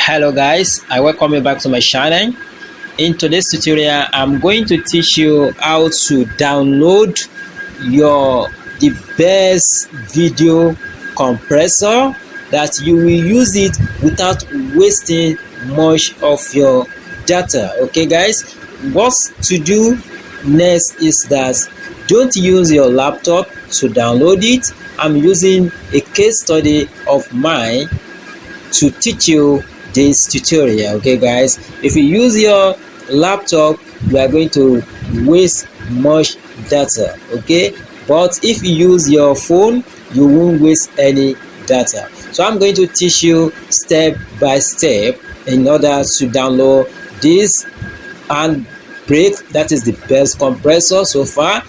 Hello guys, I welcome you back to my channel. In today's tutorial, I'm going to teach you how to download the best video compressor that you will use it without wasting much of your data. Okay guys, what to do next is that don't use your laptop to download it. I'm using a case study of mine to teach you this tutorial. Okay guys, if you use your laptop, you are going to waste much data. Okay, but if you use your phone, you won't waste any data. So I'm going to teach you step by step in order to download this handbrake. That is the best compressor so far.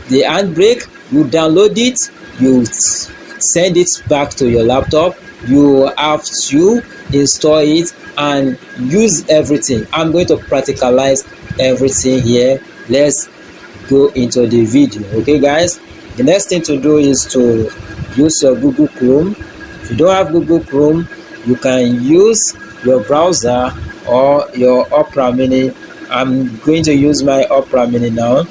The handbrake, you download it, you send it back to your laptop, you have to install it and use everything. I'm going to practicalize everything here. Let's go into the video. Okay guys, the next thing to do is to use your Google Chrome. If you don't have Google Chrome, you can use your browser or your Opera Mini. I'm going to use my Opera Mini now.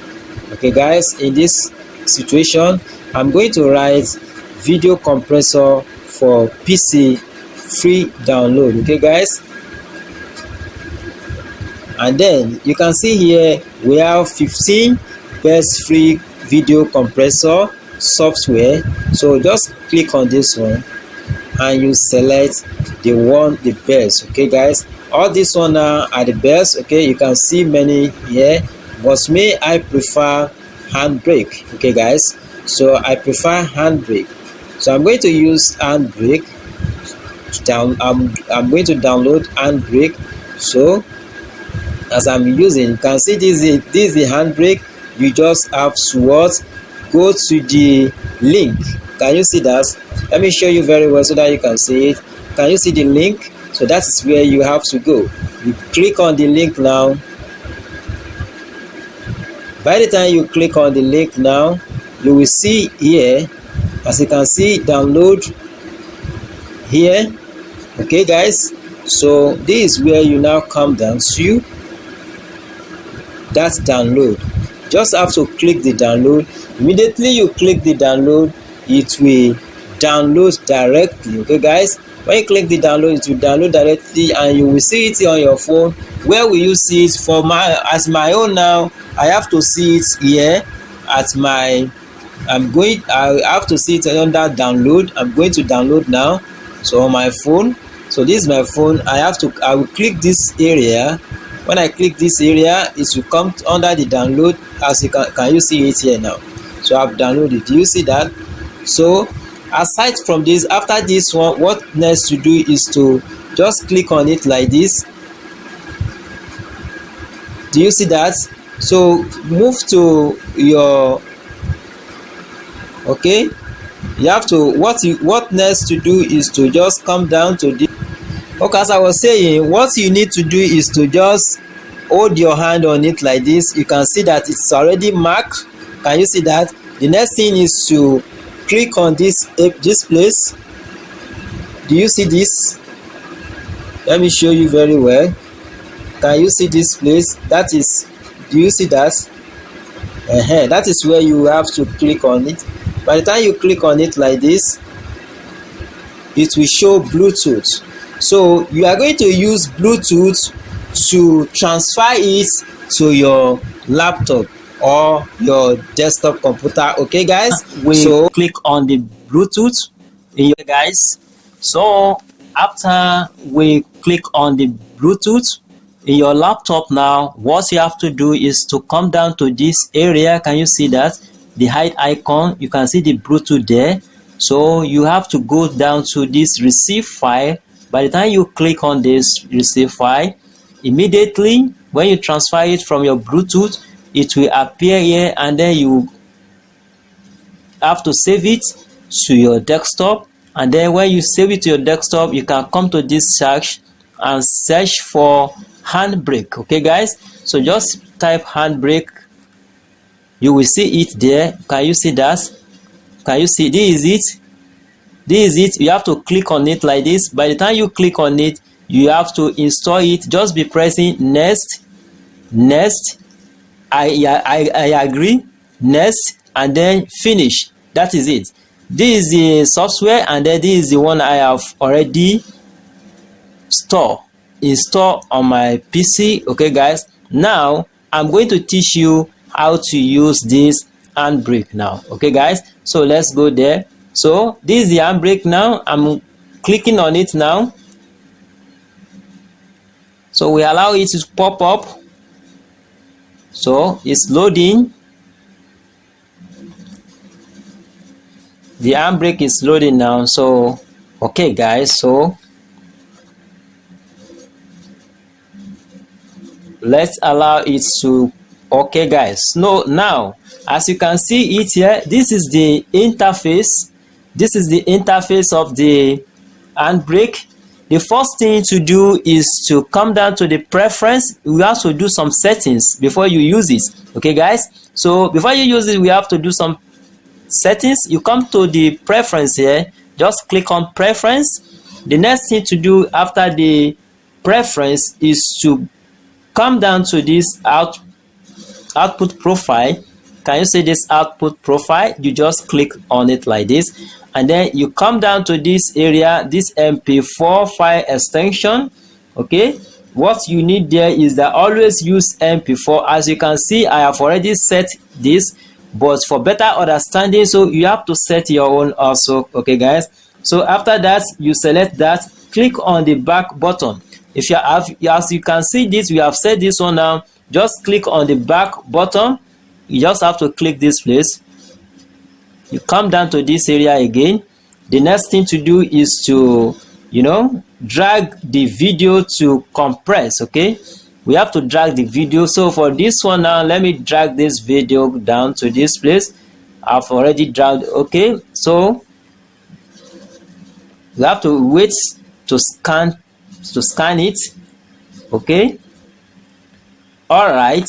Okay guys, in this situation, I'm going to write video compressor for PC free download. Okay guys, and then you can see here we have 15 best free video compressor software. So just click on this one and you select the best. Okay guys, all this one are the best. Okay, you can see many here, but me, I prefer handbrake. Okay guys, so I prefer handbrake, so I'm going to use handbrake. I'm going to download handbrake. So as I'm using, you can see this is the handbrake. You just have to go to the link. Can you see that? Let me show you very well so that you can see it. Can you see the link? So that is where you have to go. You click on the link now. By the time you click on the link now, you will see here, as you can see, download here. Okay guys, so this is where you now come down to that download. Just have to click the download. Immediately you click the download, it will download directly. Okay guys, when you click the download, it will download directly and you will see it on your phone. Where will you see it? For my own now, I have to see it here at my I have to see it under download. I'm going to download now. So on my phone, so this is my phone. I will click this area. When I click this area, it will come under the download. As you can you see it here now? So I've downloaded. Do you see that? So aside from this, after this one, what next to do is to just click on it like this. Do you see that? So move to your, okay, you have to, what next to do is to just come down to this. Okay, as I was saying, what you need to do is to just hold your hand on it like this. You can see that it's already marked. Can you see that? The next thing is to click on this place. Do you see this? Let me show you very well. Can you see this place? That is, do you see that? That is where you have to click on it. By the time you click on it like this, it will show Bluetooth. So you are going to use Bluetooth to transfer it to your laptop or your desktop computer. Okay guys, so click on the Bluetooth in your guys. So after we click on the Bluetooth in your laptop, now what you have to do is to come down to this area. Can you see that? The hide icon, you can see the Bluetooth there. So you have to go down to this receive file. By the time you click on this receive file, immediately when you transfer it from your Bluetooth, it will appear here, and then you have to save it to your desktop. And then when you save it to your desktop, you can come to this search and search for handbrake. Okay guys, so just type handbrake. You will see it there. Can you see that? Can you see? This is it. You have to click on it like this. By the time you click on it, you have to install it. Just be pressing next, next, I agree, next, and then finish. That is it. This is the software, and then this is the one I have already install on my PC. Okay guys, now I'm going to teach you how to use this handbrake now. Okay guys, so let's go there. So this is the handbrake now. I'm clicking on it now. So we allow it to pop up. So it's loading. The handbrake is loading now. So okay guys, so let's allow it to. Okay guys, now as you can see it here, this is the interface. This is the interface of the handbrake. The first thing to do is to come down to the preference. We have to do some settings before you use it. Okay guys, so before you use it, we have to do some settings. You come to the preference here, just click on preference. The next thing to do after the preference is to come down to this output profile. Can you see this output profile? You just click on it like this, and then you come down to this area, this MP4 file extension. Okay, what you need there is that always use MP4. As you can see, I have already set this, but for better understanding, so you have to set your own also. Okay guys, so after that, you select that, click on the back button. If you have, as you can see this, we have set this one now. Just click on the back button. You just have to click this place. You come down to this area again. The next thing to do is to, drag the video to compress. Okay, we have to drag the video. So for this one now, let me drag this video down to this place. I've already dragged. Okay, so we have to wait to scan it. Okay, all right,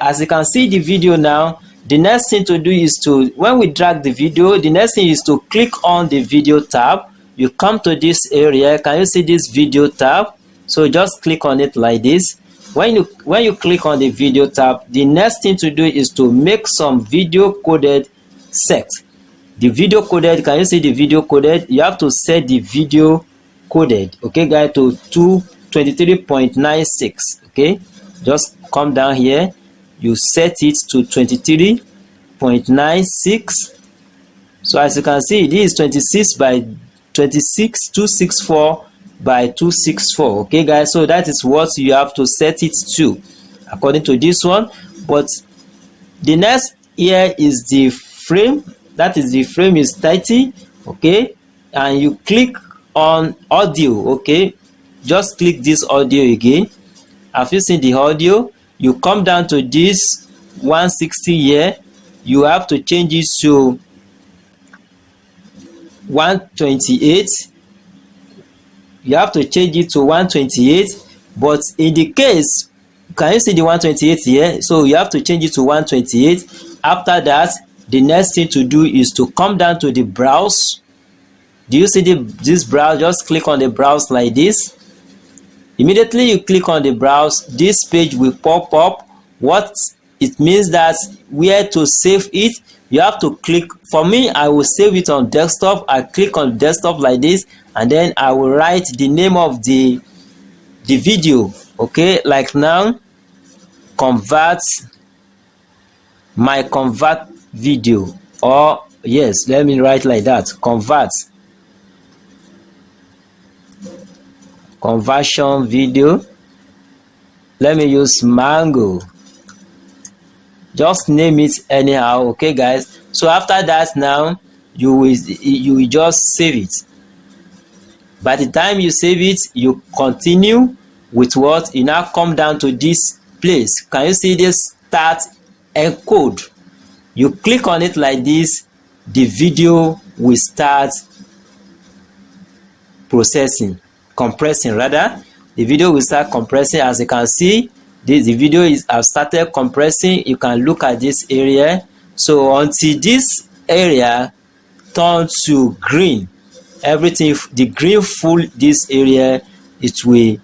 as you can see the video now, the next thing to do is to, when we drag the video, the next thing is to click on the video tab. You come to this area. Can you see this video tab? So just click on it like this. When you click on the video tab, the next thing to do is to make some video coded set. The video coded, can you see the video coded? You have to set the video coded, okay guys, to 23.96. okay, just come down here, you set it to 23.96. so as you can see, this is 264 by 264. okay guys, so that is what you have to set it to according to this one. But the next here is the frame. That is, the frame is 30. okay, and you click on audio. okay, just click this audio again. Have you seen the audio? You come down to this 160 here. You have to change it to 128. You have to change it to 128. But in the case, can you see the 128 here? So you have to change it to 128. After that, the next thing to do is to come down to the browse. Do you see this browse? Just click on the browse like this. Immediately you click on the browse, this page will pop up. What it means that where to save it, you have to click. For me, I will save it on desktop. I click on desktop like this, and then I will write the name of the video. okay, like now, convert video, or yes, let me write like that, conversion video. Let me use mango. Just name it anyhow. okay guys, so after that, now you will just save it. By the time you save it, you continue with what? You now come down to this place. Can you see this start encode? You click on it like this, the video will start compressing rather. The video will start compressing. As you can see, the video has started compressing. You can look at this area. So until this area turns to green, everything, the green full this area, it will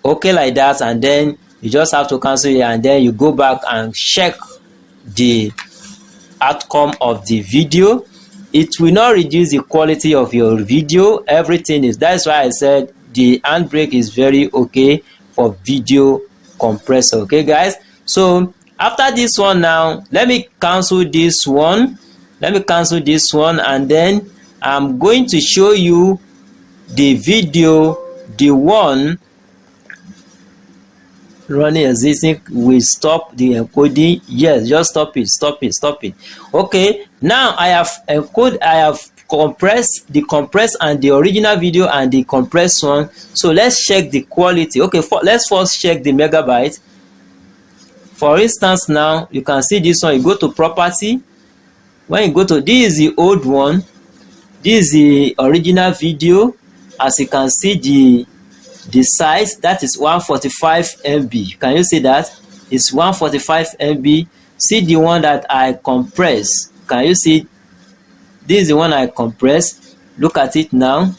okay like that, and then you just have to cancel it, and then you go back and check the outcome of the video. It will not reduce the quality of your video. Everything is, that's why I said the handbrake is very okay for video compressor. Okay guys, so after this one, now let me cancel this one, and then I'm going to show you the video, the one running existing will stop the encoding. Yes, just stop it. Okay, now I have compressed the compressed and the original video and the compressed one. So let's check the quality. Okay, let's first check the megabyte. For instance, now you can see this one. You go to property. When you go to, this is the old one, this is the original video. As you can see, the size, that is 145 MB. Can you see that? It's 145 MB. See the one that I compress. Can you see? This is the one I compress. Look at it now.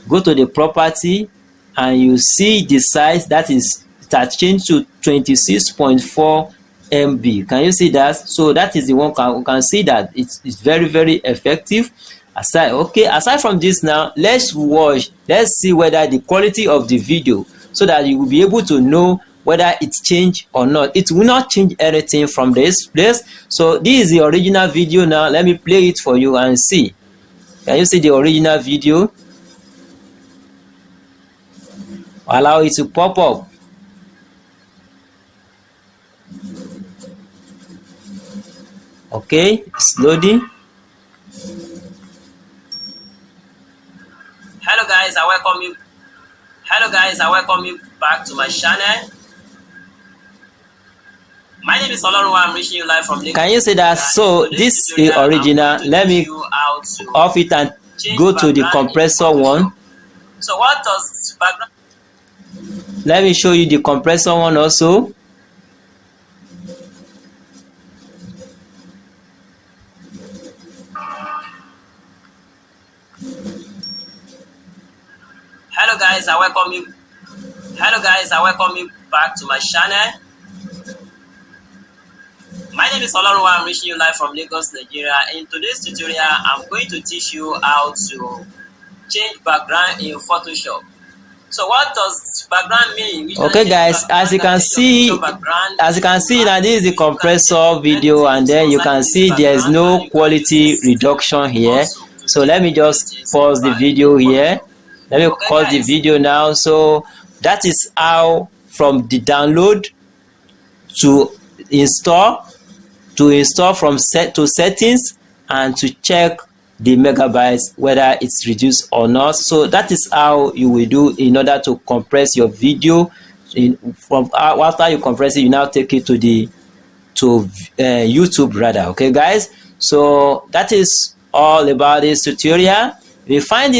Go to the property and you see the size, that is, it has changed to 26.4 MB. Can you see that? So that is the one. You can see that it's very, very effective. Aside from this, now let's see whether the quality of the video, so that you will be able to know whether it changed or not. It will not change anything from this place. So this is the original video. Now let me play it for you and see. Can you see the original video? Allow it to pop up. Okay, it's loading. Hello guys, I welcome you back to my channel. My name is Olorunwa. I'm reaching you live from Lagos. Can you see that? So this is the original. Let me off it and go to the compressor one. So what does background? Let me show you the compressor one also. Hello guys, I welcome you back to my channel. My name is Olorunwa. I'm reaching you live from Lagos, Nigeria. In today's tutorial, I'm going to teach you how to change background in Photoshop. So what does background mean? Okay guys, as you can see now, this is the compressor video, and then you can see there is no quality reduction here. So let me just pause the video here. Let me pause the video now. So that is how, from the download to install from settings and to check the megabytes whether it's reduced or not. So that is how you will do in order to compress your video. After you compress it, you now take it to YouTube rather. Okay guys, so that is all about this tutorial. If you find this